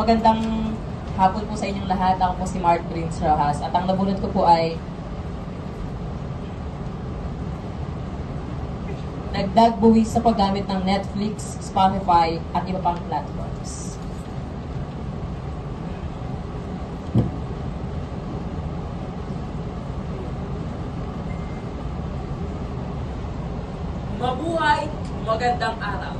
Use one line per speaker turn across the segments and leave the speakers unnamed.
Magandang hapon po sa inyong lahat. Ako po si Mark Prince Rojas at ang nabunot ko po ay dagdag buwis sa paggamit ng Netflix, Spotify at iba pang platforms.
Mabuhay, magandang araw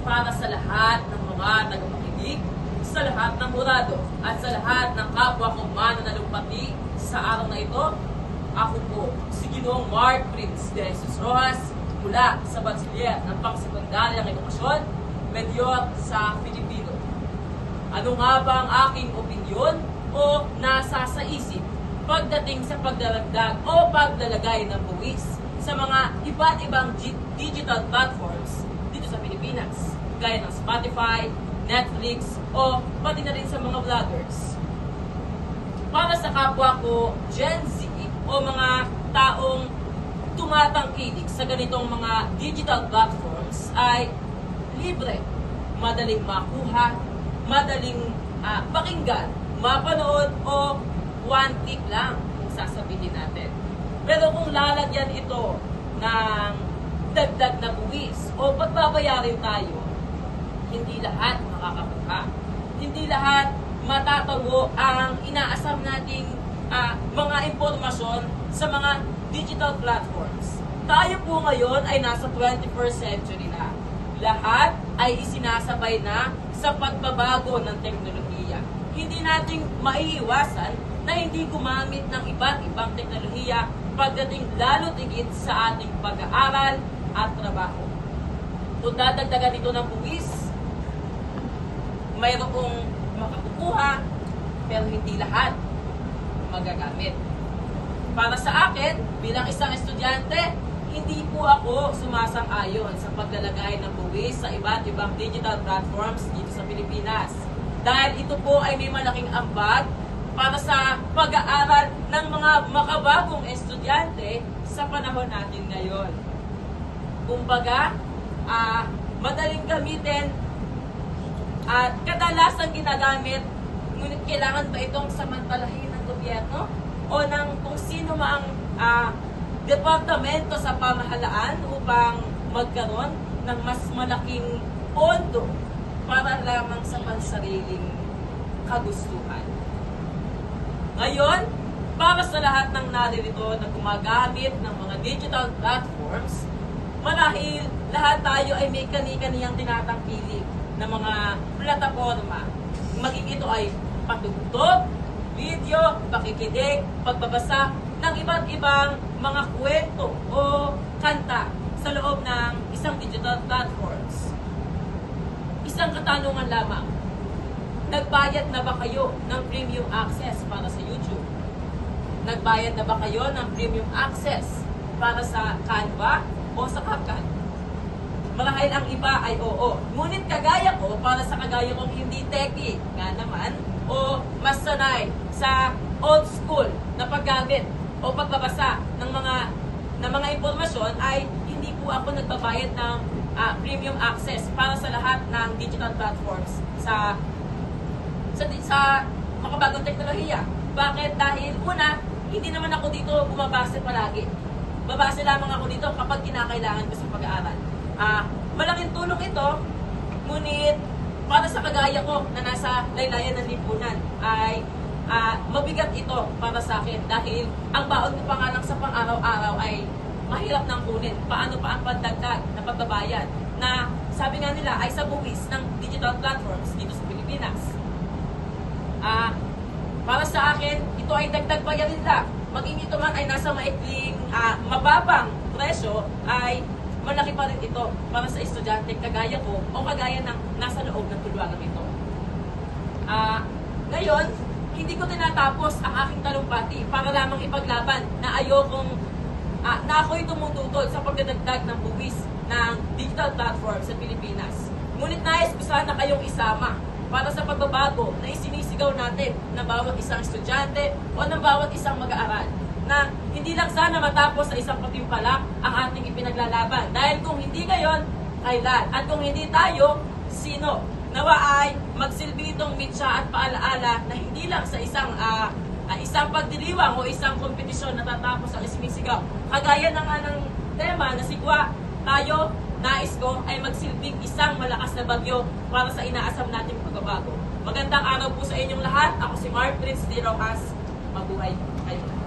para sa lahat ng mga tagapakinig, sa lahat ng hurado, at sa lahat ng kapwa kong mananalumpati sa araw na ito. Ako po, si Ginoong Mark Prince de Jesus Rojas, mula sa Bachiller ng Pangsekundaryang Edukasyon, Medyor sa Pilipino. Ano nga ba ang aking opinyon o nasa sa isip pagdating sa pagdaragdag o paglalagay ng buwis sa mga iba't ibang digital platforms dito sa Pilipinas, gaya ng Spotify, Netflix, o pati na rin sa mga vloggers? Para sa kapwa ko, Gen Z, o mga taong tumatangkilik sa ganitong mga digital platforms, ay libre, madaling makuha, madaling pakinggan, mapanood, o one click lang kung sasabihin natin. Pero kung lalagyan ito ng dagdag na buwis o pagbabayarin tayo, hindi lahat makakakuha. Hindi lahat matatango ang inaasam nating mga impormasyon sa mga digital platforms. Tayo po ngayon ay nasa 21st century na. Lahat ay isinasabay na sa pagbabago ng teknolohiya. Hindi natin maiiwasan na hindi gumamit ng iba't ibang teknolohiya pagdating lalo tigit sa ating pag-aaral at trabaho. Kung dadagdagan ito ng buwis, mayroong makakukuha, pero hindi lahat magagamit. Para sa akin, bilang isang estudyante, hindi po ako sumasang-ayon sa paglalagay ng buwis sa iba't ibang digital platforms dito sa Pilipinas. Dahil ito po ay may malaking ambag para sa pag-aaral ng mga makabagong estudyante sa panahon natin ngayon. Kumbaga, madaling gamitin at kadalasang ginagamit, ngunit kailangan ba itong samantalahin ng gobyerno o ng kung sino mang departamento sa pamahalaan upang magkaroon ng mas malaking pondo para lamang sa pansariling kagustuhan. Ngayon, para sa lahat ng naririto na gumagamit ng mga digital platforms, marahil lahat tayo ay may kani-kaniyang tinatangkilik na mga plataforma. Maging ito ay patugtog, video, pakikinig, pagbabasa ng iba't ibang mga kwento o kanta sa loob ng isang digital platforms. Isang katanungan lamang. Nagbayad na ba kayo ng premium access para sa YouTube? Nagbayad na ba kayo ng premium access para sa Canva o sa CapCut? Marahil ang iba ay oo. Ngunit kagaya ko, para sa kagaya kong hindi techie nga naman, o mas sanay sa old school na paggamit o pagbabasa ng mga impormasyon, ay hindi po ako nagbabayad ng premium access para sa lahat ng digital platforms sa makabagong teknolohiya. Bakit? Dahil una, hindi naman ako dito bumabase palagi. Babase lamang ako dito kapag kinakailangan ko sa pag-aaral. Malaking tulong ito, ngunit para sa kagaya ko na nasa laylayan ng lipunan, ay mabigat ito para sa akin dahil ang baon ko pa nga lang sa pang-araw-araw ay mahirap nang kunin. Paano pa ang pandagdag na pagbabayad na sabi nga nila ay sa buwis ng digital platforms dito sa Pilipinas. Para sa akin, ito ay dagdag bayarin lang. Maging ito man ay nasa maikling, mababang presyo, ay malaki pa rin ito para sa estudyante kagaya ko o kagaya ng nasa loob ng tuluanan ito. Ngayon, hindi ko tinatapos ang aking talumpati para lamang ipaglaban na na ako'y tumututol sa pagdadagdag ng buwis ng digital platform sa Pilipinas. Ngunit nais ko sana kayong isama para sa pagbabago na isinisigaw natin ng bawat isang estudyante o ng bawat isang mag-aaral, na hindi lang sana matapos sa isang patimpalak ang ating ipinaglalaban. Dahil kung hindi ngayon, kailan? At kung hindi tayo, sino Nawa ay magsilbi itong mitya at paalaala na hindi lang sa isang pagdiriwang o isang kompetisyon natatapos ang isinisigaw. Kagaya na nga ng tema na sigwa, tayo, nais ko ay magsilbing isang malakas na bagyo para sa inaasam nating pagbabago. Magandang araw po sa inyong lahat. Ako si Mark Prince D. Rojas. Mabuhay kayo.